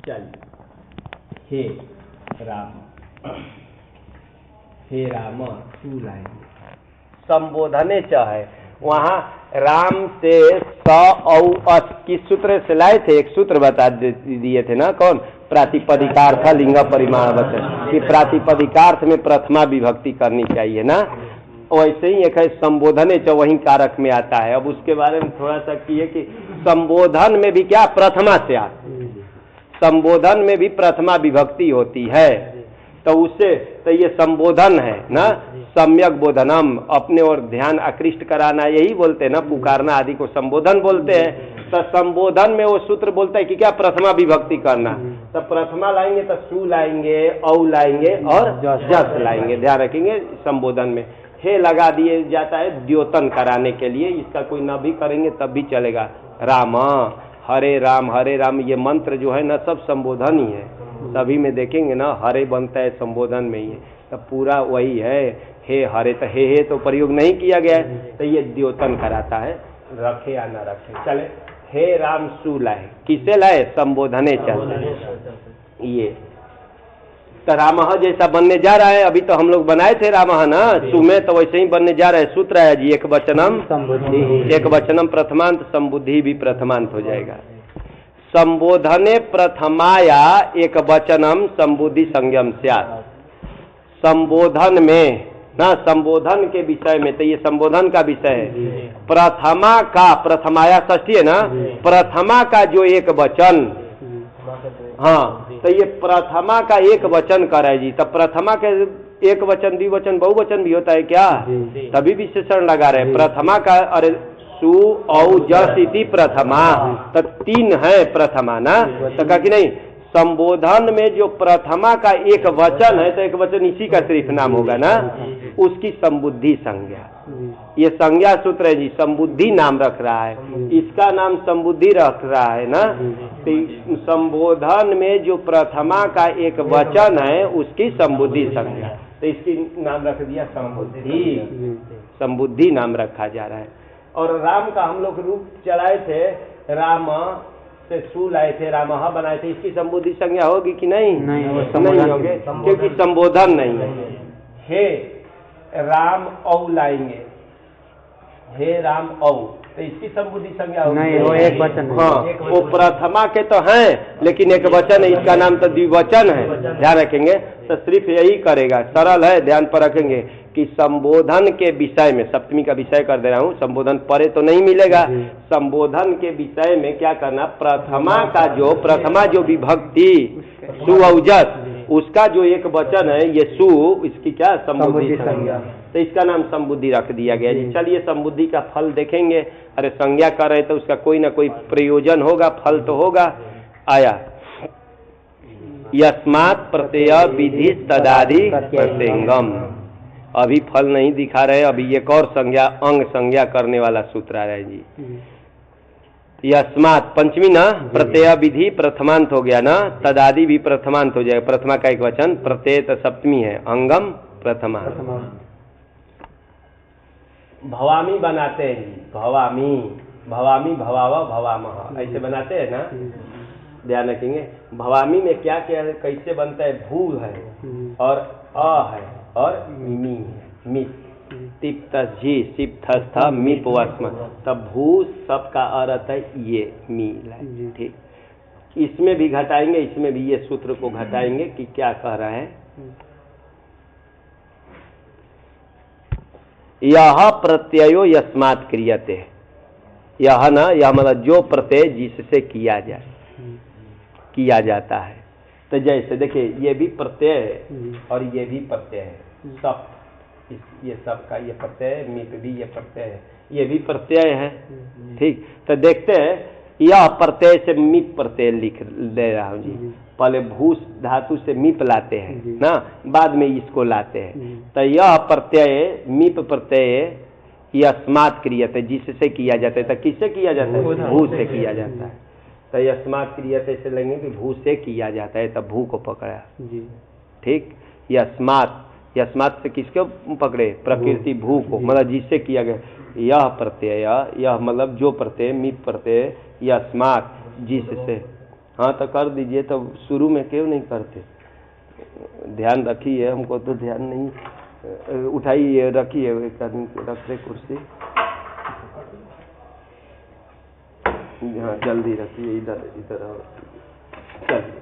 चलिए, हे राम तू लाएंगे संबोधने चाहे वहाँ राम से स औ अस किस सूत्र से लाए थे? एक सूत्र बता दिए थे ना, कौन? प्रातिपदिकार्थ लिंग परिमाणवत, कि प्रातिपदिकार्थ में प्रथमा विभक्ति करनी चाहिए ना। वैसे ही एक है संबोधने च, वही कारक में आता है। अब उसके बारे में थोड़ा सा किए कि संबोधन में भी क्या प्रथमा से आता, संबोधन में भी प्रथमा विभक्ति होती है, तो उससे तो ये संबोधन है ना, सम्यक बोधनम, अपने और ध्यान आकृष्ट कराना, यही बोलते हैं ना, पुकारना आदि को संबोधन बोलते हैं। तो संबोधन में वो सूत्र बोलता है कि क्या प्रथमा विभक्ति करना, तो प्रथमा लाएंगे तो सु लाएंगे, औ लाएंगे और जस लाएंगे, ध्यान रखेंगे। संबोधन में हे लगा दिए जाता है द्योतन कराने के लिए, इसका कोई न भी करेंगे तब भी चलेगा। राम हरे राम, ये मंत्र जो है ना सब संबोधन ही है, सभी में देखेंगे ना हरे बनता है संबोधन में ही है, तो पूरा वही है। हे हरे तो हे तो प्रयोग नहीं किया गया है, तो ये द्योतन कराता है, रखे या न रखे। चले, हे राम सु लाए, किसे लाए? संबोधने चलते। ये तो रामः जैसा बनने जा रहा है, अभी तो हम लोग बनाए थे रामः ना, सु में तो वैसे ही बनने जा रहा है। सूत्र है जी, एक वचनम संबुद्धि, एक वचनम प्रथमांत, संबुद्धि भी प्रथमांत हो जाएगा। संबोधने प्रथमाया एक वचनम संबुद्धि संज्ञम स्यात्। संबोधन में ना, संबोधन के विषय में, तो ये संबोधन का विषय है। प्रथमा का, प्रथमाया षष्ठी है ना, प्रथमा का जो एक वचन, हाँ, तो ये प्रथमा का एक वचन करे जी, तब प्रथमा के एक वचन द्विवचन बहुवचन भी होता है क्या? तभी विशेषण लगा रहे प्रथमा का। अरे सु औ जस इति प्रथमा, तो तीन है प्रथमा ना, तो कहा कि नहीं संबोधन में जो प्रथमा का एक वचन है, तो एक वचन इसी का सिर्फ नाम होगा ना, उसकी संबुद्धि संज्ञा। ये संज्ञा सूत्र है जी, संबुद्धि नाम रख रहा है, इसका नाम संबुद्धि रख रहा है ना। तो संबोधन में जो प्रथमा का एक वचन है उसकी संबुद्धि संज्ञा, तो इसकी नाम रख दिया संबुद्धि, संबुद्धि नाम रखा जा रहा है। और राम का हम लोग रूप चलाए थे, राम से सु लाए थे, रामः बनाए थे, इसकी संबुद्धि संज्ञा होगी कि नहीं? नहीं होगी, क्योंकि संबोधन नहीं है। हे राम औ लाएंगे, हे राम औ, तो इसकी संबुद्धि संज्ञा होगी नहीं, वो एक वचन। हाँ, वो प्रथमा के तो हैं, लेकिन एक वचन है, इसका नाम तो द्विवचन है, ध्यान रखेंगे। तो सिर्फ यही करेगा, सरल है, ध्यान पर रखेंगे कि संबोधन के विषय में, सप्तमी का विषय कर दे रहा हूँ, संबोधन परे तो नहीं मिलेगा। संबोधन के विषय में क्या करना, प्रथमा जो विभक्ति सुऔजस, उसका जो एक वचन है ये सु, इसकी क्या संबुद्धि संज्ञा, तो इसका नाम संबुद्धि रख दिया गया जी। चलिए संबुद्धि का फल देखेंगे। अरे संज्ञा कर रहे तो उसका कोई ना कोई प्रयोजन होगा, फल तो होगा। आया यस्मात् प्रत्यय विधि तदादि प्रत्यंगम, अभी फल नहीं दिखा रहे, अभी एक और संज्ञा, अंग संज्ञा करने वाला सूत्र आ रहा है जी। यस्मात् पंचमी ना, प्रत्यय विधि प्रथमांत हो गया ना, तदादि भी प्रथमांत हो जाएगा, प्रथमा का एक वचन, प्रत्यय तो सप्तमी है, अंगम प्रथमा। भवामी बनाते हैं जी, भवामी, भवामी भवावा भवामह, ऐसे बनाते हैं ना, ध्यान रखेंगे। भवामी में क्या क्या है, कैसे बनता है? भू है और अ है और मी है, मित तिप्त जी सिप्त मिप वस्म, तब भू सबका अर्थ है ये मी, ठीक। इसमें भी घटाएंगे, इसमें भी ये सूत्र को घटाएंगे कि क्या कह रहा है। यह प्रत्ययो यस्मात् क्रियते, यह ना, यह मतलब जो प्रत्यय जिससे किया जाए, किया जाता है। तो जैसे देखिए ये भी प्रत्यय है और ये भी प्रत्यय है, सब ये सब का ये प्रत्यय है, मिप भी ये प्रत्यय है, ये भी प्रत्यय है, ठीक। तो देखते हैं, यह प्रत्यय से मिप प्रत्यय लिख दे रहा हूँ जी। पहले भूस धातु से मिप लाते हैं ना, बाद में इसको लाते हैं। तो यह प्रत्यय मिप प्रत्यय यस्मात् क्रियते, जिससे किया जाता है। तो किससे किया जाता है? भू से किया जाता है। तो यस्मात् क्रियते से लेंगे कि भू से किया जाता है, तब भू को पकड़ा जी, ठीक। यस्मात्, यस्मात् से किसको पकड़े? प्रकृति भू को, मतलब जिससे किया गया। यह प्रत्यय, यह मतलब जो प्रत्यय, मिप प्रत्यय, यस्मात् जिससे, हाँ तो कर दीजिए, तो शुरू में क्यों नहीं करते? ध्यान रखिए, हमको तो ध्यान नहीं। उठाइए, रखिए, एक आदमी रख दे कुर्सी। हाँ जल्दी रखिए, इधर इधर चलिए।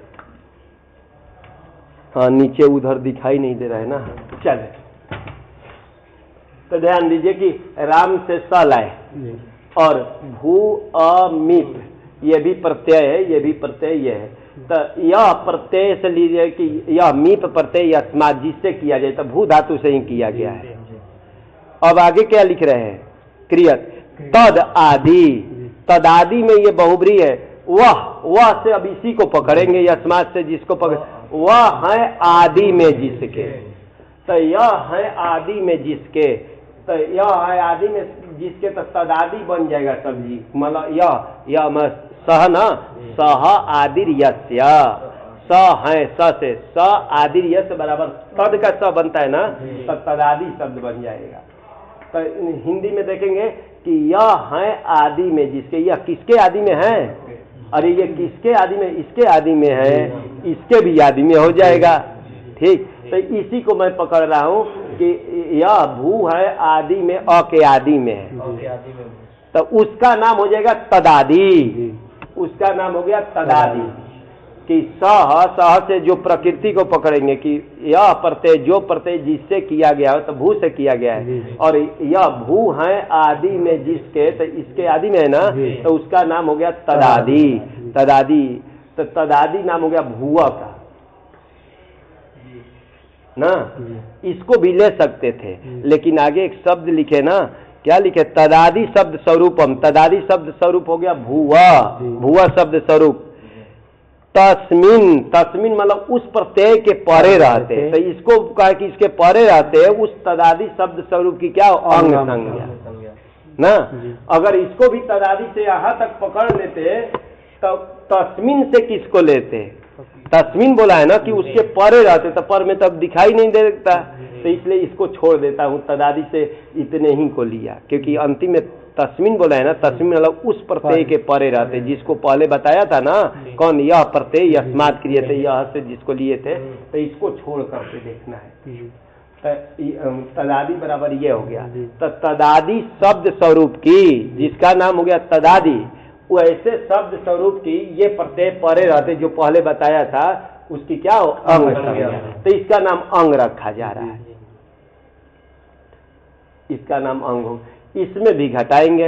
हाँ नीचे उधर दिखाई नहीं दे रहा है ना। चले तो ध्यान दीजिए कि राम से स लाए और भू अमित, ये भी प्रत्यय है, ये भी प्रत्यय ये है। तो यह प्रत्यय से लीजिए कि यह मीप प्रत्यय अस्मात् जिससे किया जाए, तो भू धातु से ही किया गया है। अब आगे क्या लिख रहे हैं? क्रियत तद आदि, तद आदि में ये बहुब्री है। वह से अब इसी को पकड़ेंगे, अस्मात् से जिसको पकड़, वह है आदि में जिसके, तो यह है आदि में जिसके, तो यह है आदि में जिसके, तो तदादि बन जाएगा सब्जी। मतलब यह मैं सह ना, सह आदिर यस्य, स है, स से स आदिर यस्य बराबर तद का स बनता है ना, तो तदादि शब्द बन जाएगा। तो हिंदी में देखेंगे कि यह है आदि में जिसके, यह किसके आदि में है? अरे ये किसके आदि में? इसके आदि में है, इसके भी आदि में हो जाएगा। ठीक, तो इसी को मैं पकड़ रहा हूं कि यह भू है आदि में, अ के आदि में है, तो उसका नाम हो जाएगा तदादि। उसका नाम हो गया तदादि। कि सह से जो प्रकृति को पकड़ेंगे कि यह प्रत्यय, जो प्रत्यय जिससे किया गया हो, तो भू से किया गया है, और यह भू है आदि में जिसके, तो इसके आदि में है ना, तो उसका नाम हो गया तदादि। तदादि, तो तदादि नाम हो गया भूआ का ना। इसको भी ले सकते थे, लेकिन आगे एक शब्द लिखे ना, क्या लिखे? तदादि शब्द स्वरूपम, तदादि शब्द स्वरूप हो गया भूआ, भूआ शब्द स्वरूप। तस्मिन, तस्मिन मतलब उस प्रत्यय के परे रहते, तो इसको कहा कि इसके परे रहते, उस तदादि शब्द स्वरूप की क्या अंग संज्ञा ना। अगर इसको भी तदादि से यहां तक पकड़ लेते, तो तस्मिन से किसको लेते? तस्मिन बोला है ना कि उसके परे रहते, तो पर में तब दिखाई नहीं देता, तो इसलिए इसको छोड़ देता हूं, तदादि से इतने ही को लिया, क्योंकि अंतिम में तस्मिन बोला है ना। तस्मिन मतलब उस प्रत्यय के परे रहते, जिसको पहले बताया था ना, कौन? यह प्रत्यय अस्मात् क्रिय थे, यह से जिसको लिए थे, तो इसको छोड़ करके देखना है। तदादि बराबर ये हो गया। तो तदादि शब्द स्वरूप की, जिसका नाम हो गया तदादि, वो ऐसे शब्द स्वरूप की ये प्रत्यय परे रहते जो पहले बताया था, उसकी क्या हो? अंग संज्ञा। तो इसका नाम अंग रखा जा रहा है, इसका नाम अंग हो। इसमें भी घटाएंगे,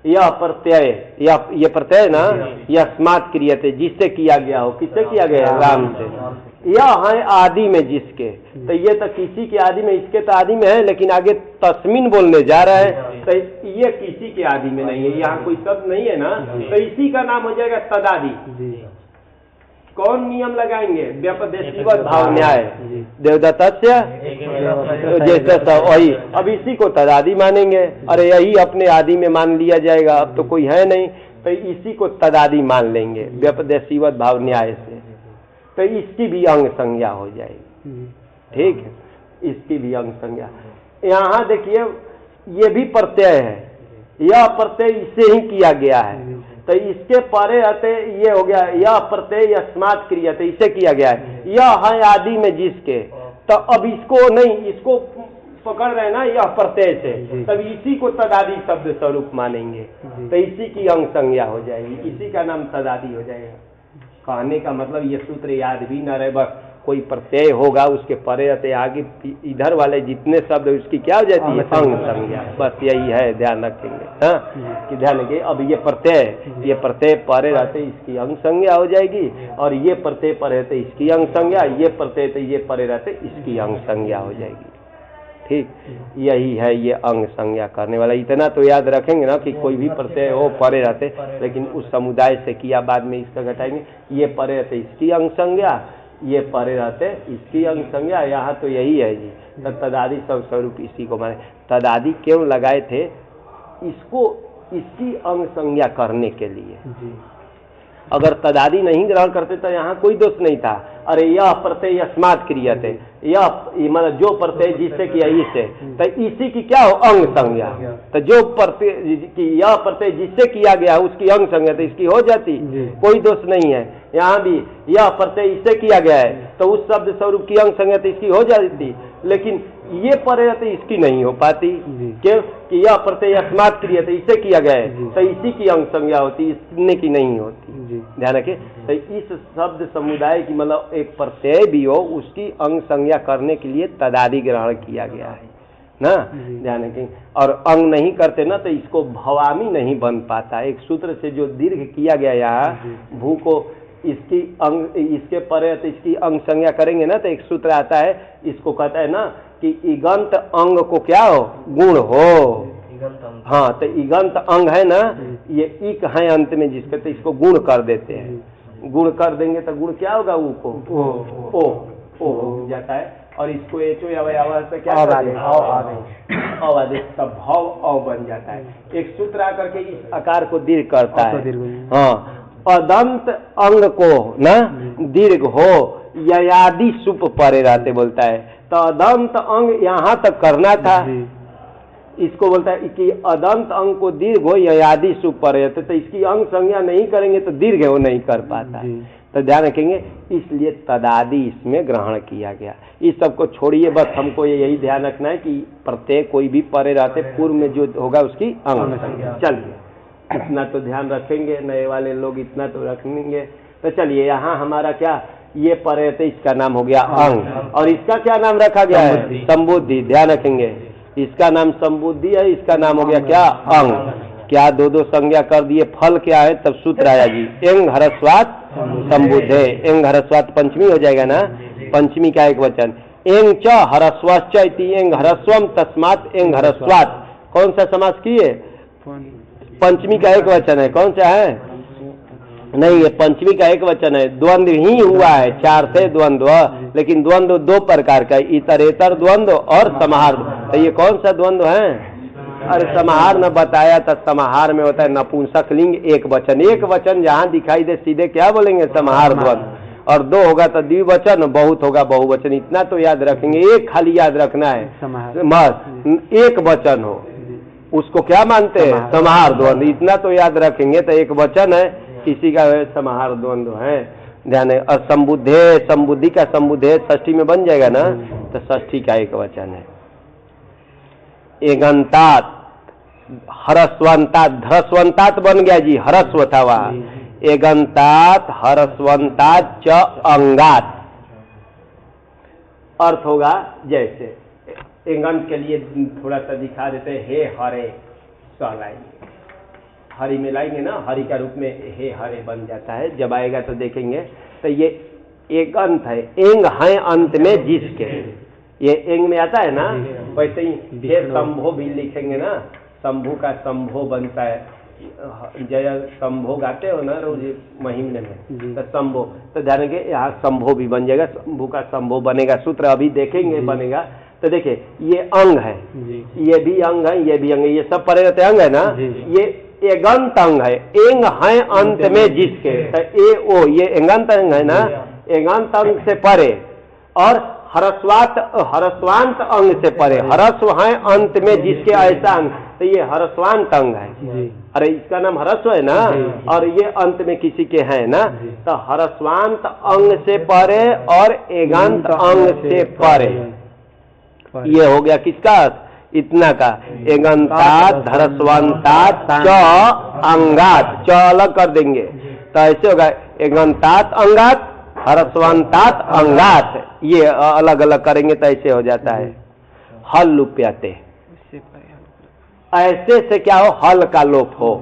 यह प्रत्यय, यह प्रत्यय ना, यह अस्मात् क्रियते, जिससे किया गया हो। किससे किया गया है? राम से। यह है आदि में जिसके, तो ये तो किसी के आदि में, इसके तो आदि में है, लेकिन आगे तस्मिन बोलने जा रहा है, तो ये किसी के आदि में नहीं है, यहाँ कोई शब्द नहीं है ना, तो इसी का नाम हो जाएगा तदादि। कौन नियम लगाएंगे? व्यपदेशीवत भाव न्याय, देवदत्त जैसे वही। अब इसी को तदादि मानेंगे, अरे यही अपने आदि में मान लिया जाएगा, अब तो कोई है नहीं, तो इसी को तदादि मान लेंगे व्यपदेशीवत भाव न्याय से, तो इसकी भी अंग संज्ञा हो जाएगी। ठीक है, इसकी भी अंग संज्ञा। यहाँ देखिए ये भी प्रत्यय है, यह प्रत्यय इससे ही किया गया है, तो इसके परे रहते ये हो गया, यह प्रत्यय अस्मात् क्रियते, इसे किया गया है। यह है आदि में जिसके, तो अब इसको नहीं, इसको पकड़ रहे ना यह प्रत्यय से, तब इसी को तदादि शब्द स्वरूप मानेंगे, तो इसी की अंग संज्ञा हो जाएगी, इसी का नाम तदादि हो जाएगा। कहने का मतलब ये सूत्र याद भी न रहे, बस कोई प्रत्यय होगा उसके परे रहते, आगे इधर वाले जितने शब्द उसकी क्या हो जाती है? अंग संज्ञा। बस यही है, ध्यान रखेंगे हाँ, कि ध्यान रखिए। अब ये प्रत्यय परे रहते इसकी अंग संज्ञा हो जाएगी, और ये प्रत्यय परे रहते इसकी अंग संज्ञा, ये प्रत्यय तो ये परे रहते इसकी अंग संज्ञा हो जाएगी। ठीक, यही है ये अंग संज्ञा करने वाला। इतना तो याद रखेंगे ना कि कोई भी प्रत्यय हो परे रहते, लेकिन उस समुदाय से किया, बाद में इसका घटाएंगे। ये परे रहते इसकी अंग संज्ञा, ये परे रहते इसकी अंग संज्ञा, यहाँ तो यही है जी। तदादि सब स्वरूप इसी को माने। तदादि क्यों लगाए थे? इसको, इसकी अंग संज्ञा करने के लिए। अगर तदादी नहीं ग्रहण करते तो यहाँ कोई दोष नहीं था। अरे यह प्रत्यय अस्मात् क्रियते, यह मतलब जो प्रत्यय जिससे किया इससे, तो इसी की क्या हो अंग संज्ञा। तो जो प्रत्यय की यह प्रत्यय जिससे किया गया उसकी अंग संज्ञा, तो इसकी हो जाती, कोई दोष नहीं है। यहाँ भी यह प्रत्यय इससे किया गया है तो उस शब्द स्वरूप की अंग संज्ञा तो इसकी हो जाती, लेकिन ये परे तो इसकी नहीं हो पाती। क्यों कि यह प्रत्यय अस्मात् क्रियते इससे किया गया है तो इसी की अंग संज्ञा होती, इसने की नहीं होती। ध्यान रखिए, तो इस शब्द समुदाय की मतलब एक प्रत्यय भी हो उसकी अंग संज्ञा करने के लिए तदादि ग्रहण किया गया है ना। ध्यान रखें, और अंग नहीं करते ना तो इसको भवामी नहीं बन पाता। एक सूत्र से जो दीर्घ किया गया यहाँ भू को इसकी अंग इसके परे तो इसकी अंग संज्ञा करेंगे ना तो एक सूत्र आता है, इसको कहता है ना कि इगंत अंग को क्या हो गुण हो। हाँ, तो इगंत अंग है ना, ये इक है अंत में जिसके, तो इसको गुण कर देते हैं। गुण कर देंगे तो गुण क्या होगा, ऊ को ओ हो जाता है, और इसको एचो या से क्या अवादेश का भाव अव बन जाता है। एक सूत्र आकर के इस आकार को दीर्घ करता है। हाँ, अदंत अंग को ना दीर्घ हो ययादि सुप परे रहते बोलता है, तो अदंत अंग यहाँ तक करना था, इसको बोलता है कि अदंत अंग को दीर्घ हो ययादि सुप परे, तो इसकी अंग संज्ञा नहीं करेंगे तो दीर्घ वो नहीं कर पाता। तो ध्यान रखेंगे, इसलिए तदादि इसमें ग्रहण किया गया। इस सब को छोड़िए, बस हमको यही ध्यान रखना है कि प्रत्येक कोई भी परे रहते पूर्व में जो होगा उसकी अंग संज्ञा। चलिए इतना तो ध्यान रखेंगे, नए वाले लोग इतना तो रखेंगे। तो चलिए यहाँ हमारा क्या ये परे थे, इसका नाम हो गया अंग, और इसका क्या नाम रखा गया है संबुद्धि। ध्यान रखेंगे, इसका नाम संबुद्धि है, इसका नाम हो गया क्या अंग। क्या दो दो संज्ञा कर दिए, फल क्या है, तब सूत्र आया जी एंग हरस्वात संबुद्धे। एंग हरस्वात पंचमी हो जाएगा ना, पंचमी का एक वचन एंग च हरस्वाच इति एंग हरस्वम तस्मात् एंग हरस्वात। कौन सा समास किए, पंचमी का एक वचन है, कौन सा है, नहीं ये पंचमी का एक वचन है, द्वंद्व ही हुआ है, चार से द्वंद्व, लेकिन द्वंद्व दो प्रकार का, इतरेतर द्वंद्व और समाहार। तो ये कौन सा द्वंद्व है, अरे समाहार न बताया था, समाहार में होता है नपुंसक लिंग एक वचन। एक वचन जहाँ दिखाई दे सीधे क्या बोलेंगे समाहार द्वंद्व, और दो होगा तो द्विवचन, बहुत होगा बहुवचन। इतना तो याद रखेंगे, एक खाली याद रखना है, एक वचन हो उसको क्या मानते हैं समाहार द्वंद्व, इतना तो याद रखेंगे। तो एक वचन है किसी का समाहार द्वंद्व है, ध्यान है। और संबुद्धे, संबुद्धि का संबुद्धे षष्ठी में बन जाएगा ना, तो षष्ठी का एक वचन है। एगंतात हरस्वंतात, धरस्वंतात बन गया जी, हरस्व था वहां। एगंतात हरस्वंतात च अंगात, अर्थ होगा जैसे एगंत के लिए थोड़ा सा दिखा देते हैं, हे हरे सहलाएंगे, हरि में लाएंगे ना, हरि का रूप में हे हरे बन जाता है। जब आएगा तो देखेंगे, तो ये एगंत है, एंग है अंत में जिसके, ये एंग में आता है ना, वैसे ही हे शंभो भी लिखेंगे ना, शंभु का शंभो बनता है, जय शंभो गाते हो ना रोज महीने में, तो शंभो, तो ध्यान रखिए यहाँ शंभो भी बन जाएगा, शंभु का शंभो बनेगा, सूत्र अभी देखेंगे बनेगा। तो देखिए ये अंग है, ये भी अंग है, ये भी अंग है, ये सब परे रहते अंग है ना, ये एगंत अंग है, एंग है अंत में जिसके, तो ए ओ ये एगंत अंग है ना, एगंत अंग से परे, और हरस्वांत अंग से परे, हरस्व है अंत में जिसके ऐसा अंग, तो ये हरस्वांत अंग है। अरे इसका नाम हरस्व है ना, और ये अंत में किसी के है ना, तो हरस्वांत अंग से परे और एगंत अंग से परे, ये हो गया किसका, इतना का। एगंतात धरस्वंतात च अंगात, च अलग कर देंगे तो ऐसे होगा एगंतात अंगात हरस्वंतात अंगात, ये अलग अलग करेंगे तो ऐसे हो जाता है हल लुप्यते। ऐसे से क्या हो, हल का लोप हो,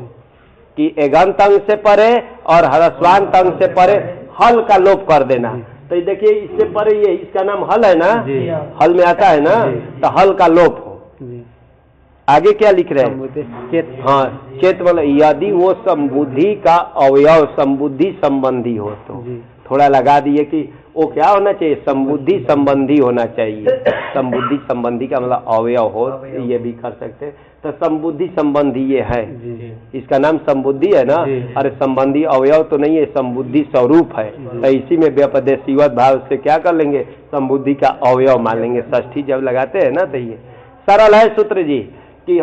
कि एगंत अंग से परे और हरस्वांत अंग से परे हल का लोप कर देना। तो देखिए इससे परे ये इसका नाम हल है ना, हल में आता है ना, तो हल का लोप हो, आगे क्या लिख रहे हैं? चेत। हाँ, चेत मतलब यदि वो संबुद्धि का अवयव संबुद्धि संबंधी हो तो थोड़ा लगा दिए कि वो क्या होना चाहिए, संबुद्धि संबंधी होना चाहिए। संबुद्धि संबंधी का मतलब अवयव हो, ये भी कर सकते हैं। तो संबुद्धि संबंधी ये है, इसका नाम संबुद्धि है ना। अरे संबंधी अवयव तो नहीं है, संबुद्धि स्वरूप है। तो इसी में व्यपदेशीवत भाव से क्या कर लेंगे, संबुद्धि का अवयव मान लेंगे। षष्ठी जब लगाते हैं ना, तो ये सरल है सूत्र जी कि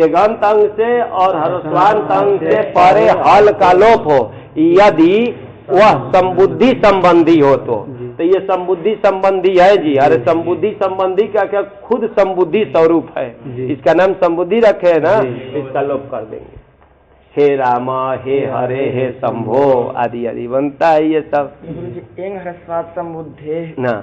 एगंत अंग से और ह्रस्वांत अंग से परे हल का लोप हो, यदि वह संबुद्धि संबंधी हो तो ये संबुद्धि संबंधी है जी। अरे संबुद्धि संबंधी का क्या, खुद संबुद्धि स्वरूप है, इसका नाम संबुद्धि रखे है ना, इसका लोप कर देंगे। हे रामा, हे हरे, हे शंभो आदि आदि बनता है ये सब। एंग ह्रस्वात् संबुद्धे ना,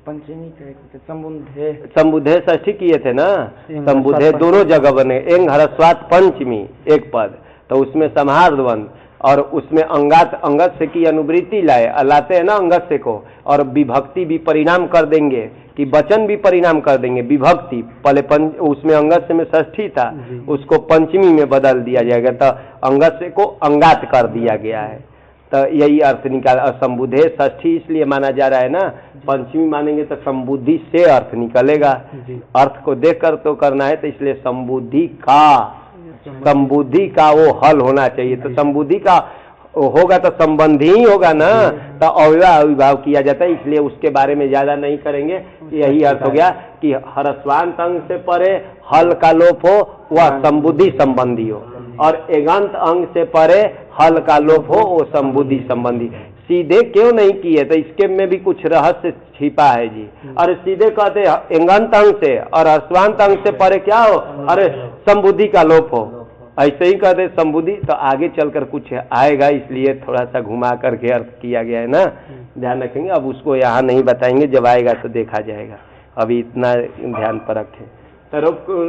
पंचमी संबुद्धे, संबुद्धे षष्ठी किए थे ना, संबुद्धे दोनों जगह बने। एंग ह्रस्वात् पंचमी एक पद, तो उसमें समाहार द्वंद और उसमें अंगात अंगत से की अनुवृत्ति लाते हैं ना अंगत से को, और विभक्ति भी परिणाम कर देंगे कि वचन भी परिणाम कर देंगे। विभक्ति पहले उसमें अंगत से में षष्ठी था, उसको पंचमी में बदल दिया जाएगा, तो अंगत से को अंगात कर दिया गया है। तो यही अर्थ निकाला। संबुद्धे षष्ठी इसलिए माना जा रहा है ना, पंचमी मानेंगे तो संबुद्धि से अर्थ निकलेगा। अर्थ को देखकर तो करना है, तो इसलिए संबुद्धि का वो हल होना चाहिए। तो संबुद्धि का होगा तो संबंधी ही होगा ना, तो अविभाव किया जाता है, इसलिए उसके बारे में ज्यादा नहीं करेंगे। यही अर्थ हो गया कि ह्रस्वांत अंग से परे हल का लोप हो, वह संबुद्धि संबंधी हो, और एगंत अंग से परे हल का लोप हो, वो संबुद्धि संबंधी। सीधे क्यों नहीं किए, तो इसके में भी कुछ रहस्य छिपा है जी। अरे सीधे कहते एगंत अंग से और ह्रस्वांत अंग से परे क्या हो, अरे संबुद्धि का लोप हो, ऐसे ही कहते संबुद्धि। तो आगे चलकर कुछ आएगा, इसलिए थोड़ा सा घुमा करके अर्थ किया गया है ना, ध्यान रखेंगे। अब उसको यहाँ नहीं बताएंगे, जब आएगा तो देखा जाएगा, अभी इतना ध्यान पर रखें। तो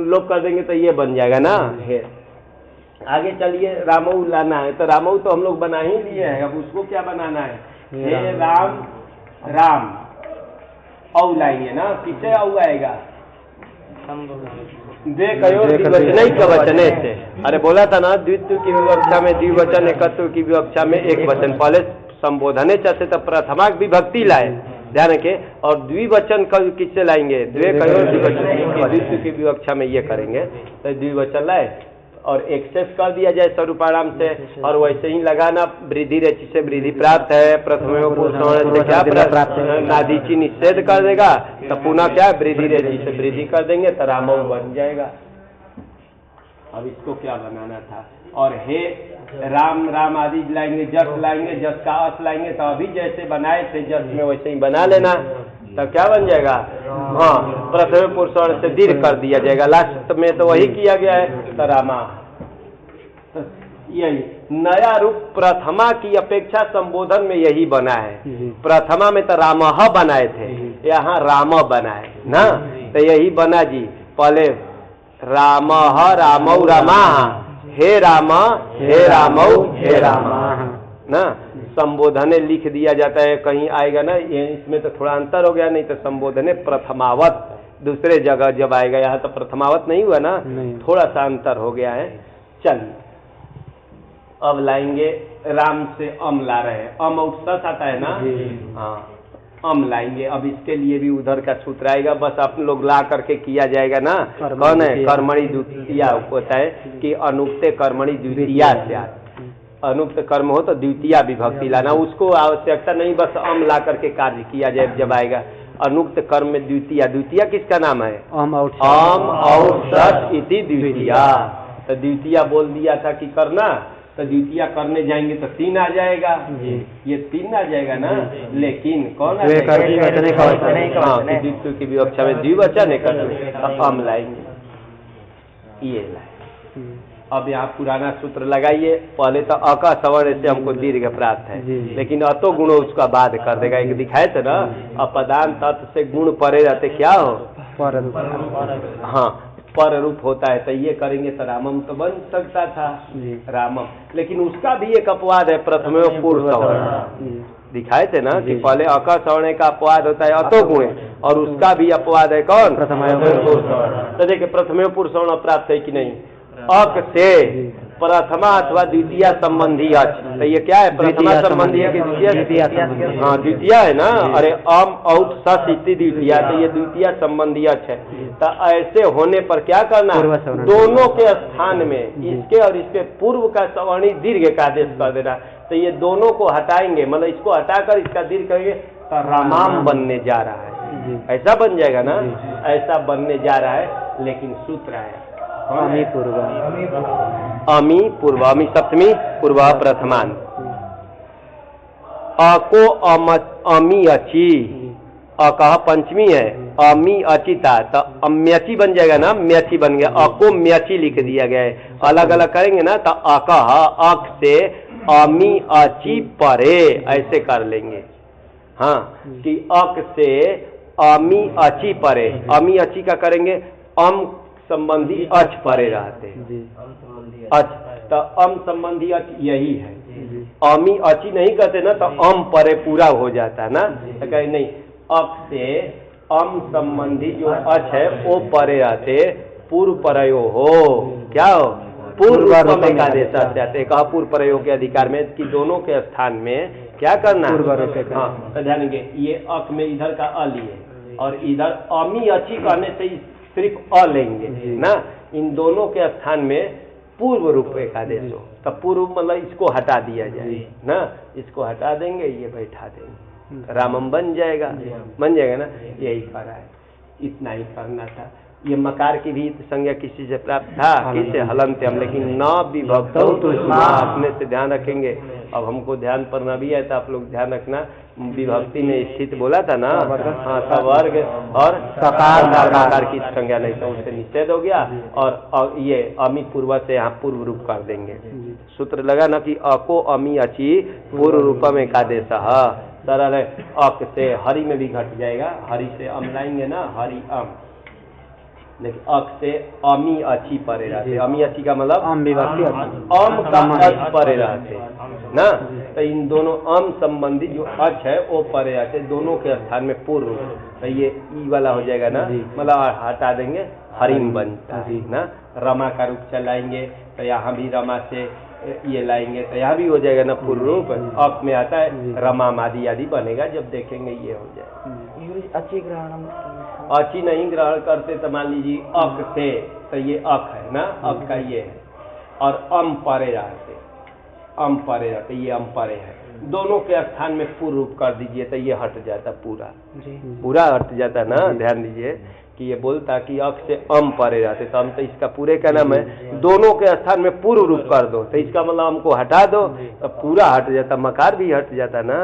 लोप कर देंगे तो ये बन जाएगा ना है। आगे चलिए, रामऊ लाना है, तो रामऊ तो हम लोग बना ही लिए हैं, अब उसको क्या बनाना है, हे राम राम औ लाएंगे ना, किसे औ आएगा, द्विवचन का वचने से। अरे बोला था ना, द्वित्व की विवक्षा में द्विवचन, एकत्व की विवक्षा में एक वचन। पहले संबोधने चाहते तो प्रथमा विभक्ति लाए, ध्यान रखे, और द्विवचन किससे लाएंगे, द्विवचन, द्वित्व की विवक्षा में ये करेंगे, तो द्विवचन लाए और एक्सेस कर दिया जाए स्वरूपाराम से, और वैसे ही लगाना वृद्धि रेचि से वृद्धि प्राप्त है, प्रथम से क्या प्राप्त है, नादीची निषेध कर देगा, तो पुनः क्या वृद्धि रेचि से वृद्धि कर देंगे, तो रामौ बन जाएगा। अब इसको क्या बनाना था, और हे राम राम आदि लाएंगे, जस लाएंगे, जस का अस लाएंगे, तो अभी जैसे बनाए थे जस में वैसे ही बना लेना, तो क्या बन जाएगा, हाँ प्रथम पुरुष से दीर्घ कर दिया जाएगा। लास्ट में तो वही किया गया है, तो रामा। तो यही नया रूप प्रथमा की अपेक्षा संबोधन में यही बना है। प्रथमा में तो रामः बनाए थे, यहाँ राम बनाए ना, तो यही बना जी। पहले रामः रामौ रामा, हे राम हे रामौ हे रामा ना, संबोधने लिख दिया जाता है, कहीं आएगा ना, इसमें तो थोड़ा अंतर हो गया, नहीं तो संबोधने प्रथमावत दूसरे जगह जब आएगा, यहाँ तो प्रथमावत नहीं हुआ ना, थोड़ा सा अंतर हो गया है। चलिए अब लाएंगे, राम से अम ला रहे हैं, अम उत्सस आता है ना, हाँ अम लाएंगे। अब इसके लिए भी उधर का सूत्र आएगा, बस आप लोग ला करके किया जाएगा ना। कौन है, कर्मणि द्वितीया होता है कि अनुक्ते कर्मणि द्वितीया से, अनुक्त कर्म हो तो द्वितीया विभक्ति लाना, उसको आवश्यकता नहीं, बस अम ला करके कार्य किया जाए जब आएगा। अनुक्त कर्म में द्वितीया, द्वितीया किसका नाम है, अम और सत इति द्वितीया। तो द्वितीया बोल दिया था कि करना, तो द्वितीया करने जाएंगे तो तीन आ जाएगा, ये तीन आ जाएगा ना, लेकिन कौन आ जाएगा, द्वित्व की विवक्षा में द्विवचन एकत्व, अम लाएंगे, ये लाए। अब यहाँ पुराना सूत्र लगाइए, पहले तो अ का सवर्ण से हमको दीर्घ प्राप्त है, लेकिन अतो गुणों उसका बाद कर देगा। एक दिखाए थे ना, अपदान तत्व से गुण परे रहते क्या हो, हाँ पर रूप होता है, तो ये करेंगे तो रामम तो बन सकता था रामम, लेकिन उसका भी एक अपवाद है, प्रथमे पुरुष दिखाए थे ना कि पहले अक सवर्ण का अपवाद होता है अतो गुणे, और उसका भी अपवाद है कौन? तो देखिए प्रथम पुरुष सवर्ण प्राप्त है कि नहीं? अक से प्रथमा अथवा द्वितीय संबंधी अच, तो ये क्या है? प्रथमा संबंधी है कि द्वितीय? हाँ द्वितीय है ना। अरे अम औट सस इति द्वितीय, तो ये द्वितीय संबंधी अच है। तो ऐसे होने पर क्या करना? दोनों के स्थान में इसके और इसके पूर्व का सवर्णी दीर्घ का आदेश कर देना। तो ये दोनों को हटाएंगे, मतलब इसको हटाकर इसका दीर्घ करेंगे तो रामाम बनने जा रहा है। ऐसा बन जाएगा ना, ऐसा बनने जा रहा है। लेकिन सूत्र है अमी पूर्व, अमी सप्तमी, पूर्व प्रथमान। अको अमी अची, अकह पंचमी है, अमी अचिता, तो अम्यची बन जाएगा ना, म्यची बन गया। अको म्यची लिख दिया गया है। अलग अलग करेंगे ना तो अकह अक से अमी अची परे ऐसे कर लेंगे। हाँ कि अक से अमी अची परे, अमी अची का करेंगे अम संबंधी अच परे रहते अच, तो अम संबंधी अच यही है। अमी अची नहीं कहते ना तो अम परे पूरा हो जाता है ना। तो कहे नहीं, अक से अम संबंधी जो अच है वो परे रहते पूर्व परयो हो। क्या हो? पूर्व में का देता जाते। कहा पूर्व परयो के अधिकार में कि दोनों के स्थान में क्या करना? हाँ तो ध्यान देंगे, ये अक में इधर का अ लिए और इधर अमी अची कहने से सिर्फ अ लेंगे ना। इन दोनों के स्थान में पूर्व रूप एक आदेश हो, तब पूर्व मतलब इसको हटा दिया जाए ना, इसको हटा देंगे, ये बैठा देंगे, रामम बन जाएगा ना। यही कर रहा है, इतना ही करना था। ये मकार की भी संज्ञा किसी से प्राप्त था, किससे? हलंत्यम, लेकिन न विभक्त तो अपने से ध्यान रखेंगे। अब हमको ध्यान पढ़ना भी है तो आप लोग ध्यान रखना। विभक्ति में स्थित बोला था ना, हाँ सवर्ग और सकार की संज्ञा नहीं तो उससे निषेध हो गया। और ये अमी पूर्व से यहाँ पूर्व रूप कर देंगे। सूत्र लगा ना कि अको अमी अची पूर्व रूप में का देश सरल है। अक से हरि में भी घट जाएगा, हरि से अम लाएंगे ना, हरि अम। लेकिन अक से अमी अची परे रहते, अमी अची का मतलब अम विभक्ति अम का अच परे रहते ना। तो इन दोनों अम संबंधी जो अच है वो परे रहते, दोनों के स्थान में पूर्व। तो ये ई वाला हो जाएगा ना, मतलब हटा देंगे, हरिम बनता है ना। रमा का रूप चलाएंगे तो यहाँ भी रमा से ये लाएंगे तो यहाँ भी हो जाएगा ना पूर्व रूप। अक में आता है रमा आदि आदि बनेगा, जब देखेंगे ये हो जाएगा। अच्छी ग्रहण अची नहीं ग्रहण करते तो मान लीजिए अक से, तो ये अक है ना, अक का ये है, और अम परे रहते, अम परे रहते, ये अम परे है। दोनों के स्थान में पूर्व रूप कर दीजिए तो ये हट जाता, पूरा हट जाता ना। ध्यान दीजिए कि ये बोलता कि अक से अम परे रहते, तो हम तो इसका पूरे का नाम है दोनों के स्थान में पूर्व रूप कर दो, तो इसका मतलब हमको हटा दो तो पूरा हट जाता, मकार भी हट जाता ना।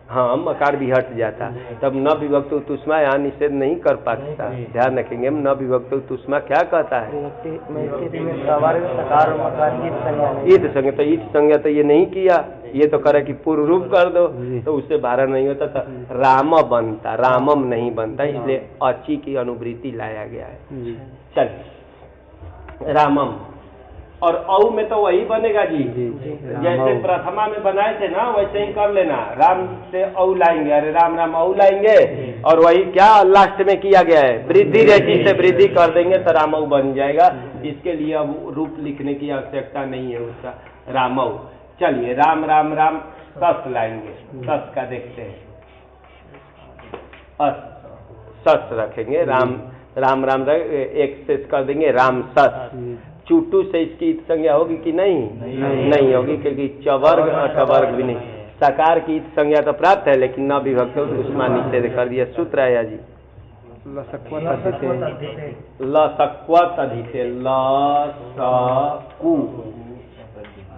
हाँ मकार भी हट जाता, तब न विभक्त तुष्मा यहाँ निषेध नहीं कर पाता। ध्यान रखेंगे, हम न विभक्त तुष्मा क्या कहता है? ईद संज्ञा, तो ईद संज्ञा तो ये नहीं किया, ये तो करे कि पूर्व रूप कर दो, तो उससे भारण नहीं होता था, राम बनता, रामम नहीं बनता, इसलिए अची की अनुवृत्ति लाया गया है। चल रामम, और औ में तो वही बनेगा जी, जैसे प्रथमा में बनाए थे ना वैसे ही कर लेना। राम से औ लाएंगे, अरे राम राम औ लाएंगे, और वही क्या लास्ट में किया गया है, वृद्धि रेखी से वृद्धि कर देंगे तो रामऊ बन जाएगा। इसके लिए अब रूप लिखने की आवश्यकता नहीं है उसका, रामऊ। चलिए राम राम राम सस लाएंगे, सस का देखते हैं, सस रखेंगे, राम राम राम एक से कर देंगे, राम सस। चूटू से इसकी इत संज्ञा होगी कि नहीं होगी, क्योंकि चवर्ग अठवर्ग भी नहीं। सकार की इत संज्ञा तो प्राप्त है लेकिन न विभक्त उसमें निषेध कर दिया। सूत्र आया जी लसक्वत अधिते, लसकु,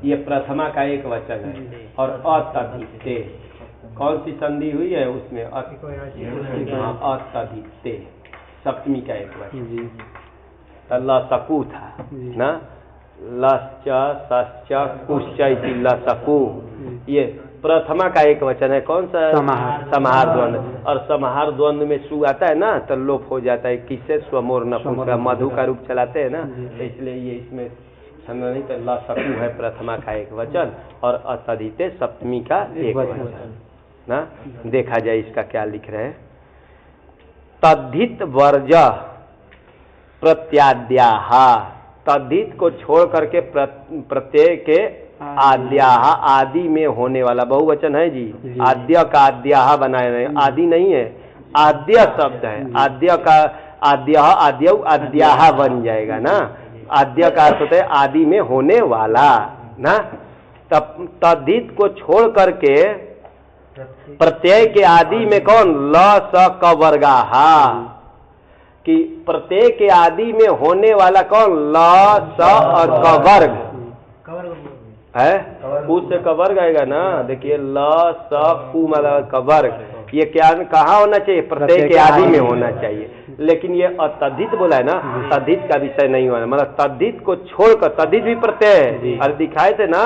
ये प्रथमा का एक वचन है, और अतधिते कौन सी संधि हुई है उसमें? अतधिते सप्तमी का एक वचन, लसकु था ना, लश्च सश्च कुश्च इति लसकु, ये प्रथमा का एक वचन है। कौन सा? समाहार द्वंद्व, और समाहार द्वंद्व में सु आता है ना तो लोप हो जाता है, किससे? स्वमोर नपुंसक का मधु का रूप चलाते हैं ना, तो इसलिए ये इसमें नहीं, तो लसकु है प्रथमा का एक वचन और अतधिते सप्तमी का एक वचन। ना। देखा जाए इसका क्या लिख रहे हैं। तद्धित वर्ज प्रत्याद्याह, तद्धित को छोड़ करके प्रत्यय के आद्याह, आदि में होने वाला बहुवचन है जी। आद्य का आद्याह बनाए रहे, आदि नहीं है, आद्य शब्द है। आद्य का आद्य आद्य आद्याह बन जाएगा ना। आद्य का अर्थ होता है आदि में होने वाला ना। तब तद्धित को छोड़ करके प्रत्यय के आदि में कौन, ल स क वर्गाहा, कि प्रत्यय के आदि में होने वाला कौन, ल स और क वर्ग है। कु से क वर्ग आएगा ना। देखिए ल स कु मतलब क वर्ग, ये क्या कहाँ होना चाहिए, प्रत्यय के आदि में होना चाहिए। लेकिन ये तद्धित बोला है ना, तद्धित का विषय नहीं होना, मतलब तद्धित को छोड़कर, तद्धित भी प्रत्यय है और दिखाए थे ना,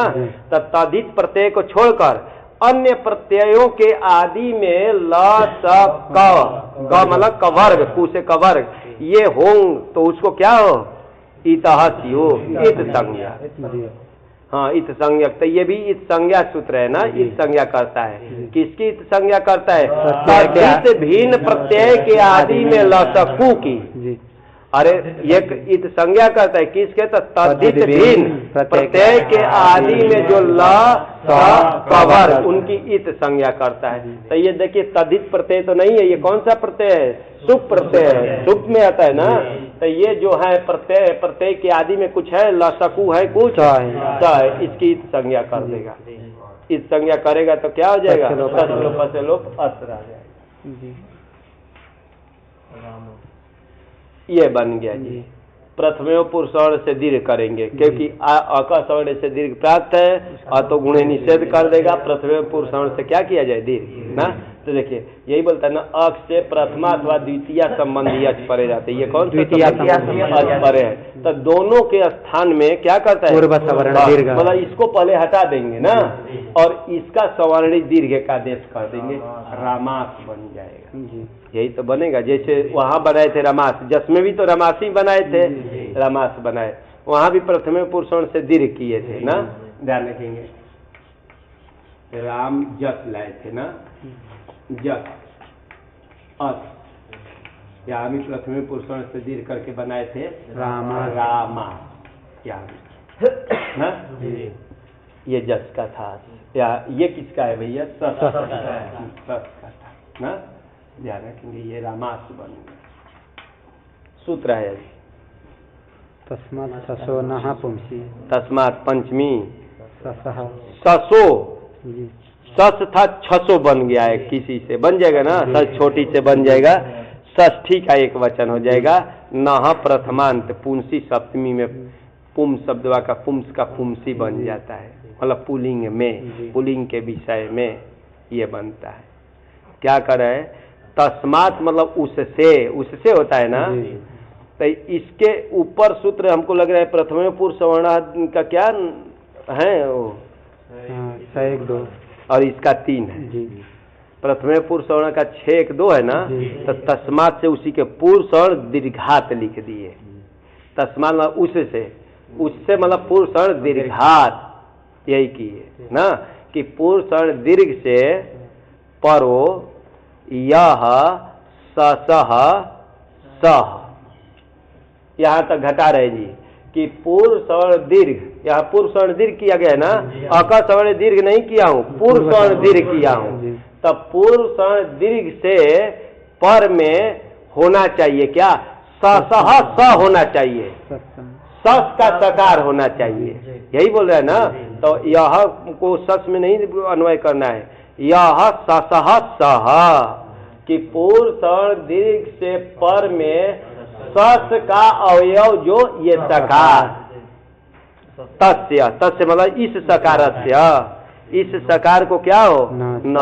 तद्धित प्रत्यय को छोड़कर अन्य प्रत्ययों के आदि में ल स क मतलब क वर्ग, कु से क वर्ग ये हों तो उसको क्या हो, इतहस्यो, इत संज्ञा। हाँ इत संज्ञक, तो ये भी इत संज्ञा सूत्र है ना। इत संज्ञा करता है, किसकी इत संज्ञा करता है, तद्धित भिन्न प्रत्यय के आदि में ल स कु की। अरे ये इत संज्ञा करता है किसके, तो तद्धित भिन्न प्रत्यय के आदि में जो ल स क वर्ग उनकी इत संज्ञा करता है। तो ये देखिए तद्धित प्रत्यय तो नहीं है, ये कौन सा प्रत्यय है, सुप प्रत्यय है, सुप में आता है ना। तो ये जो है प्रत्यय, प्रत्यय के आदि में कुछ है, ल स कु है कुछ, तो इसकी इत संज्ञा कर देगा। इत संज्ञा करेगा तो क्या हो जाएगा, लोप अस्त्र आ जाएगा। ये बन गया जी। प्रथमेव पुरुषवर्ण से दीर्घ करेंगे क्योंकि अका सवर्ण से दीर्घ प्राप्त है, और तो गुणे निषेध कर देगा। प्रथमेव पुरुषवर्ण से क्या किया जाए, दीर्घ ना। तो देखिए यही बोलता है ना, अक्ष से प्रथमा अथवा द्वितीय संबंधी अच परे जाते, ये कौन द्वितीय अच परे है। तो दोनों के स्थान में क्या करता है, पूर्व सवर्ण दीर्घ, मतलब इसको पहले हटा देंगे ना और इसका सवर्णी दीर्घ का आदेश कर देंगे, रामास बन जाएगा। यही तो बनेगा, जैसे वहां बनाए थे रमास, जस में भी तो रमासी बनाए थे, रमास बनाए, वहां भी प्रथमे पुरुषों से दीर्घ किए थे ना। ध्यान रखेंगे, राम जस लाए थे ना, जस अस, यहाँ भी प्रथमे पुरुषों से दीर्घ करके बनाए थे रामा, रामा क्या ना। ये जस का था, या ये किसका है भैया, सस का था ना। ध्यान रखेंगे, ये रामास बन सूत्र है। तस्मात् ससो नः पुंसी, तस्मात् पंचमी ससः ससो, सस था छसो बन गया है, किसी से बन जाएगा ना, सस छोटी से बन जाएगा, षष्ठी का एक वचन हो जाएगा। नः प्रथमांत, पुंसी सप्तमी में पुम शब्दवा का पुंस का पुंसी बन जाता है, मतलब पुलिंग में, पुलिंग के विषय में ये बनता है। क्या करे, तस्मात मतलब उससे, उससे होता है ना। तो इसके ऊपर सूत्र हमको लग रहा है प्रथमे पुरुष वर्ण का क्या है, वो 6-1-2 और इसका 3 है जी। प्रथमे पुरुष वर्ण का 6-1-2 है ना। तो तस्मात से उसी के पुरुष और दीर्घात लिख दिए। तस्मात उससे मतलब पुरुष और दीर्घात, यही किए ना, कि पुरुष और दीर्घ से परो यह ससह सह, यहाँ तक घटा रहे जी कि पुरुष और दीर्घ, यहाँ पुरुष और दीर्घ किया गया है ना, अका सवर्ण दीर्घ नहीं किया हूँ, पुरुष और दीर्घ किया हूँ। तब पुरुष और दीर्घ से पर में होना चाहिए क्या, ससह स होना चाहिए, सस का सकार होना चाहिए, यही बोल रहे हैं ना। तो यह को सस में नहीं अन्वय करना है, यह ससह सह, कि पुरुष और दीर्घ से पर में सस का अवयव जो ये सकार, तस्य, तस्य मतलब इस सकारस्य, इस सकार को क्या हो न,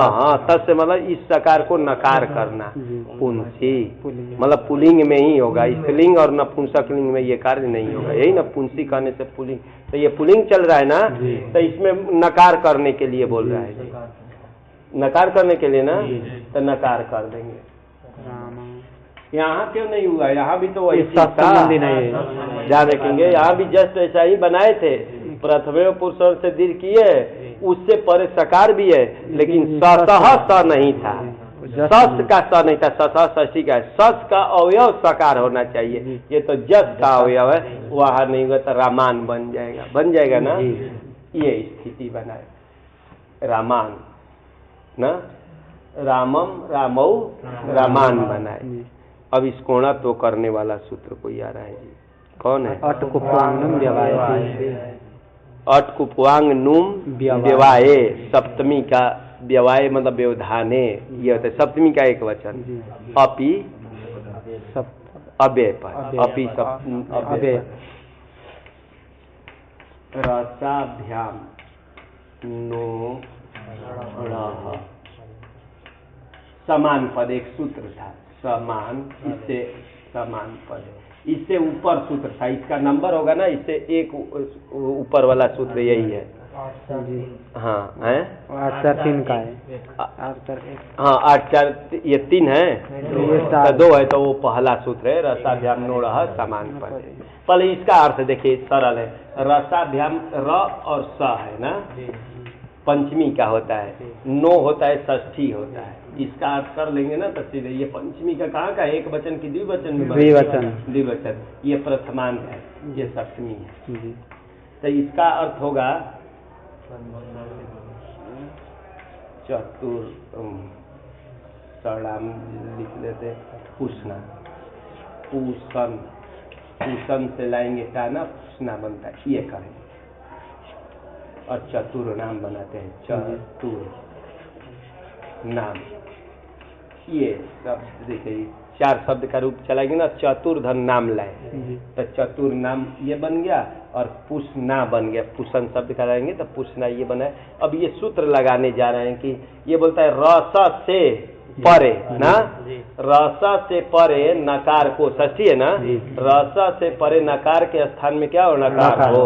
तस्य मतलब इस सकार को नकार करना, पुंसी मतलब पुलिंग में ही होगा, स्त्रीलिंग और नपुंसक लिंग में ये कार्य नहीं होगा, यही ना पुंसी कहने से पुलिंग। तो ये पुलिंग चल रहा है ना, तो इसमें नकार करने के लिए बोल रहा है, नकार करने के लिए ना, तो नकार कर देंगे। यहाँ क्यों नहीं हुआ, यहाँ भी तो वही था, ध्यान रखेंगे, यहाँ भी जस्ट ऐसा ही बनाए थे प्रथमे पुरुष से दीर्घ किए, उससे परे सकार भी है, लेकिन ससह स नहीं था, सस का स नहीं था, ससह षष्ठी का है। सस का अवयव सकार होना चाहिए, ये तो जस का अवयव है, वहां नहीं होगा तो रामान बन जाएगा ना। ये स्थिति बनाए रामान ना, रामम रामौ रामान बनाए। अब इस कोणा तो करने वाला सूत्र कोई आ रहा है जी, कौन है? अटकुपवांग नुम व्यवाये, सप्तमी का व्यवाय मतलब व्यवधाने, ये होता है सप्तमी का एक वचन। अपि अव्यय पर, अपि अव्यय, रसाभ्याम नो रह, समान पद एक सूत्र था, समान, इससे समान पद, इससे ऊपर सूत्र था, इसका नंबर होगा ना, इससे एक ऊपर वाला सूत्र यही है। हाँ है 8-4-3 का है, हाँ 8-4 ये 3 है, तो 2 है, तो वो पहला सूत्र है, रसाभ्याम नो रह समान पद। पहले इसका अर्थ देखिए, सरल है, रसाभ्याम र और स है ना, पंचमी का होता है, नो होता है, षष्ठी होता है। इसका अर्थ कर लेंगे ना तो सीधे, ये पंचमी का कहाँ का एक वचन की द्विवचन में? द्विवचन। ये प्रथमांत है, ये सप्तमी है, तो इसका अर्थ होगा चतुर, सड़ाम लिख लेते, पूछना, पूषण, पूषण से लाएंगे टाना, पूछना बनता है, ये करेंगे। और चतुर नाम बनाते हैं, चतुर नाम, ये शब्द देखिए 4 शब्द का रूप चलाएंगे ना, चतुर्धन नाम लाए, तो चतुर नाम ये बन गया, और पुष्ना बन गया, पुष्ण शब्द का लाएंगे तो पुष्ना ये बना है। अब ये सूत्र लगाने जा रहे हैं कि ये बोलता है रस से परे ना, रस से परे नकार को, षष्ठी है ना, रस से परे नकार के स्थान में क्या हो? नकार हो,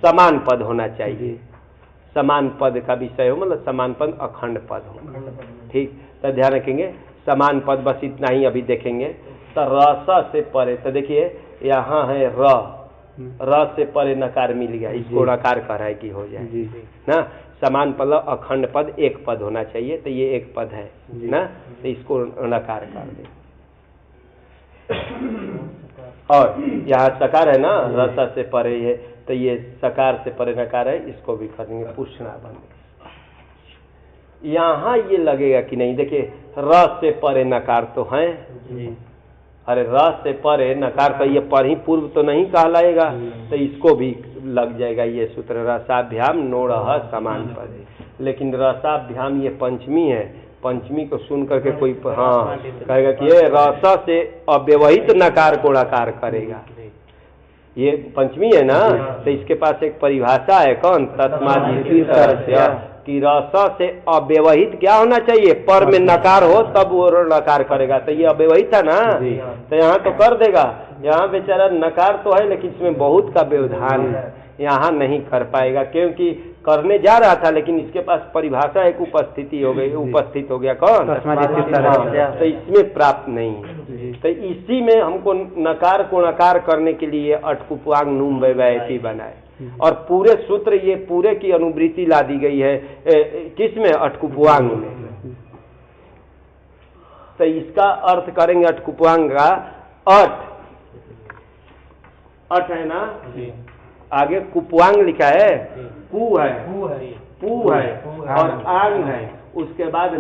समान पद होना चाहिए, समान पद का विषय हो, मतलब समान पद अखंड पद हो, ठीक। तो ध्यान रखेंगे, समान पद, बस इतना ही अभी देखेंगे। तो रस से परे, तो देखिए यहाँ है र से परे नकार मिल गया, इसको नकार कह रहा है कि हो जाए ना, समान पद अखंड पद एक पद होना चाहिए, तो ये एक पद है ना, तो इसको नकार कर दे। और यहाँ सकार है ना, रस से परे है, तो ये सकार से परे नकार है, इसको भी कर देंगे, पुष्णा बन गया। यहाँ ये लगेगा कि नहीं, देखिए रस से परे नकार तो है, अरे रस से परे नकार, तो ये पर ही पूर्व तो नहीं कहलाएगा, तो इसको भी लग जाएगा ये सूत्र, रसाभ्याम नो रह समान पद। लेकिन रसाभ्याम ये पंचमी है, पंचमी को सुन करके कोई हाँ कहेगा कि ये रस से अव्यवहित नकार को नकार करेगा, ये पंचमी है ना, तो इसके पास एक परिभाषा है, कौन? तस्मात्, कि रस से अव्यवहित क्या होना चाहिए? पर में नकार हो तब वो नकार करेगा, तो ये अव्यवहित है ना, तो यहाँ तो कर देगा। यहाँ बेचारा नकार तो है, लेकिन इसमें बहुत का व्यवधान यहाँ नहीं कर पाएगा, क्योंकि करने जा रहा था, लेकिन इसके पास परिभाषा एक उपस्थिति हो गई, उपस्थित हो गया, कौन? तो इसमें प्राप्त नहीं है। तो इसी में हमको नकार को नकार करने के लिए अटकुपवांग नुम व्यवयति बनाए, और पूरे सूत्र ये पूरे की अनुवृत्ति ला दी गई है किसमें? अटकुपवांग में। तो इसका अर्थ करेंगे अटकुपवांग का, अट है ना, आगे कुपवांग लिखा है, कु है, पू है और आंग है, उसके बाद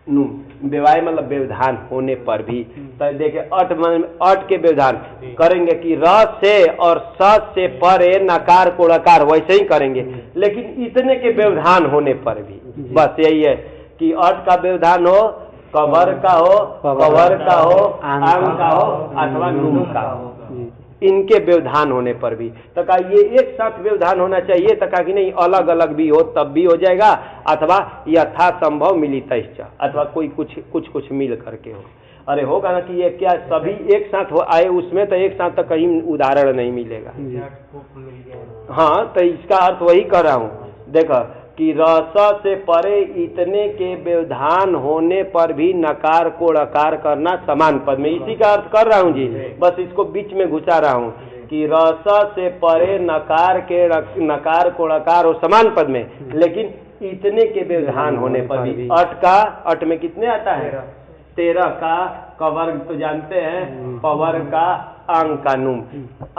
नुम, व्यवाय मतलब व्यवधान होने पर भी। तो देखिए अट के व्यवधान करेंगे कि र से और स से परे नकार को नकार, वैसे ही करेंगे, लेकिन इतने के व्यवधान होने पर भी, बस यही है कि अट का व्यवधान हो, कवर का हो, कवर का हो, आंग का हो अथवा नुम का हो, इनके व्यवधान होने पर भी। तो कहा ये एक साथ व्यवधान होना चाहिए, तो कहा कि नहीं अलग अलग भी हो तब भी हो जाएगा, अथवा यथा संभव मिलित, अथवा कोई कुछ मिल करके हो। अरे होगा ना कि ये क्या सभी एक साथ हो आए उसमें, तो एक साथ तो कहीं उदाहरण नहीं मिलेगा। हाँ, तो इसका अर्थ वही कर रहा हूँ, देखो कि रस से परे इतने के व्यवधान होने पर भी नकार को नकार करना समान पद में, इसी का अर्थ कर रहा हूँ जी, बस इसको बीच में घुसा रहा हूँ कि रस से परे नकार को णकार हो समान पद में, लेकिन इतने के व्यवधान होने पर भी अट में कितने आता है 13 का कवर्ग तो जानते हैं, पवर्ग का आंग का नुम,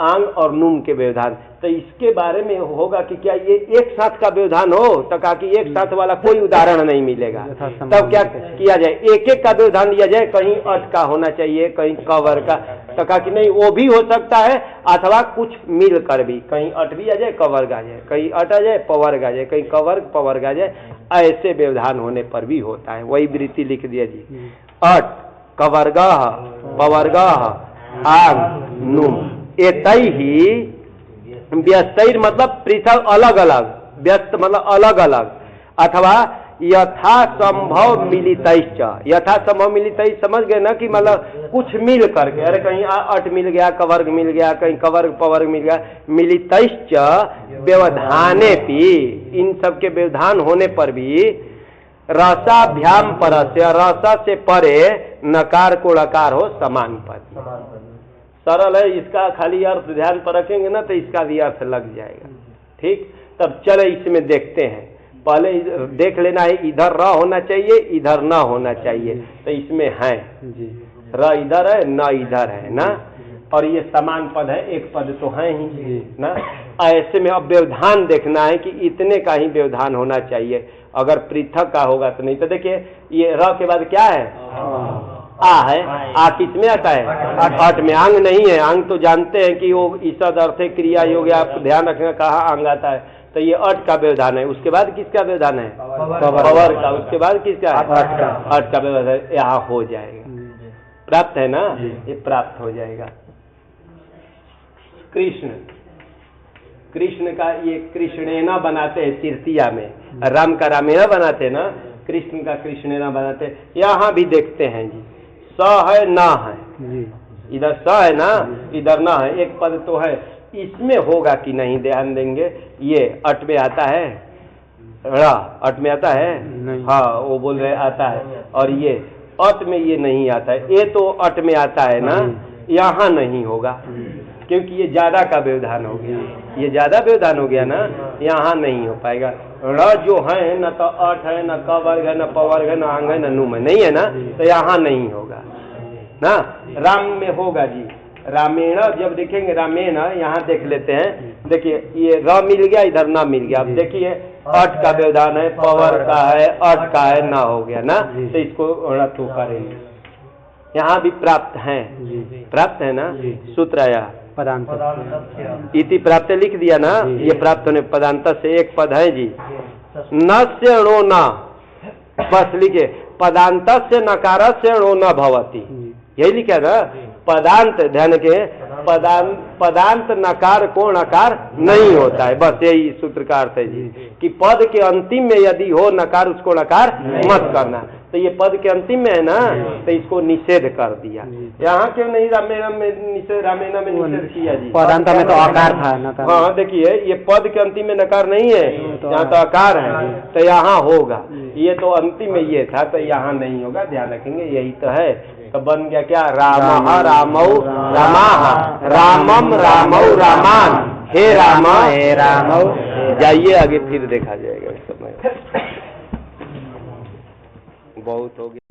आंग और नुम के व्यवधान। तो इसके बारे में होगा कि क्या ये एक साथ का व्यवधान हो, तो कहा कि एक साथ वाला कोई उदाहरण नहीं मिलेगा। तब क्या किया जाए, एक एक का व्यवधान लिया जाए, कहीं अट का होना चाहिए, कहीं कवर का, तो कहा कि नहीं वो भी हो सकता है, अथवा कुछ मिल कर भी, कहीं अट भी आ जाए कवर्ग आ जाए, कहीं अट आ जाए पवर्ग आ जाए, कहीं कवर्ग पवर्ग आ जाए, ऐसे व्यवधान होने पर भी होता है। वही वृत्ति लिख दिया जी, अट कवर्ग पवर्ग आंग नुम एतई ही व्यस्तैर मतलब पृथक अलग अलग, व्यस्त मतलब अलग अलग, अथवा यथा संभव मिलितैश्च, यथा संभव मिलितैश्च समझ गए ना कि मतलब कुछ मिल करके, अरे कहीं अट मिल गया कवर्ग मिल गया, कहीं कवर्ग पवर्ग मिल गया, मिलितैश्च व्यवधाने भी, इन सब के व्यवधान होने पर भी रसाभ्याम परस्य, रसा से परे नकार को णकार हो समान पद। सरल है, इसका खाली अर्थ ध्यान पर रखेंगे ना तो इसका भी अर्थ लग जाएगा। ठीक, तब चले इसमें देखते हैं। पहले देख लेना है इधर र होना चाहिए, इधर न होना चाहिए, तो इसमें है र इधर है न इधर है ना, और ये समान पद है, एक पद तो है ही ना। ऐसे में अब व्यवधान देखना है कि इतने का ही व्यवधान होना चाहिए, अगर पृथक का होगा तो नहीं। तो देखिए ये र के बाद क्या है आ है, आ किस में आता है अट में, आंग नहीं है, आंग तो जानते हैं कि वो ईसद अर्थ क्रिया योग, आप ध्यान रखना कहाँ आंग आता है, तो ये अट का व्यवधान है। उसके बाद किसका व्यवधान है पवर का, उसके बाद किसका अट का व्यवधान, यहाँ हो जाएगा, प्राप्त है ना, ये प्राप्त हो जाएगा। कृष्ण का ये कृष्णेना बनाते हैं तृतीया में, राम का रामेना बनाते हैं ना, कृष्ण का कृष्णेना बनाते हैं। यहाँ भी देखते हैं जी, स है ना है, इधर स है ना इधर ना है, एक पद तो है, इसमें होगा कि नहीं ध्यान देंगे। ये अट में आता है, रा अट में आता है, हाँ वो बोल रहे आता है, और ये अट में ये नहीं आता है, ये तो अट में आता है ना, यहाँ नहीं होगा क्योंकि ये ज्यादा का व्यवधान हो गया, ये ज्यादा व्यवधान हो गया ना, यहाँ नहीं हो पाएगा। र जो है न तो अट है, न कवर्ग है, न पवर्ग है, न आंग है, न नुम है, नहीं है ना, तो यहाँ नहीं होगा ना। राम में होगा जी, रामेण जब देखेंगे, रामेण यहाँ देख लेते हैं, देखिए ये र मिल गया, इधर न मिल गया, अब देखिए अट का व्यवधान है, पवर का है, अट का है, ना हो गया ना, तो इसको रथो करेंगे। यहाँ भी प्राप्त है, प्राप्त है ना, सूत्र आया पदांत इति प्राप्त लिख दिया ना, ये प्राप्त होने पदांत से एक पद है जी, न से णो न, बस लिखे पदांत से नकार से णो न भवति, यही लिखा ना, पदांत ध्यान के पदांत नकार को नकार नहीं होता है, बस यही सूत्र का अर्थ है जी, कि पद के अंतिम में यदि हो नकार उसको नकार मत करना, तो ये पद के अंतिम में है ना, तो इसको निषेध कर दिया। यहाँ क्यों नहीं रामेण में निषेध, रामेण में निषेध किया जी, पदांत में तो आकार था नकार। हाँ देखिए ये पद के अंतिम में नकार नहीं है, यहाँ तो आकार है, तो यहाँ होगा, ये तो अंतिम में ये था तो यहाँ नहीं होगा, ध्यान रखेंगे, यही तो है। तो बन गया क्या, राम रामौ रमा, रामम रामौ रामान, हे राम हे रामौ। जाइए आगे फिर देखा जाएगा इस समय, बहुत हो गया।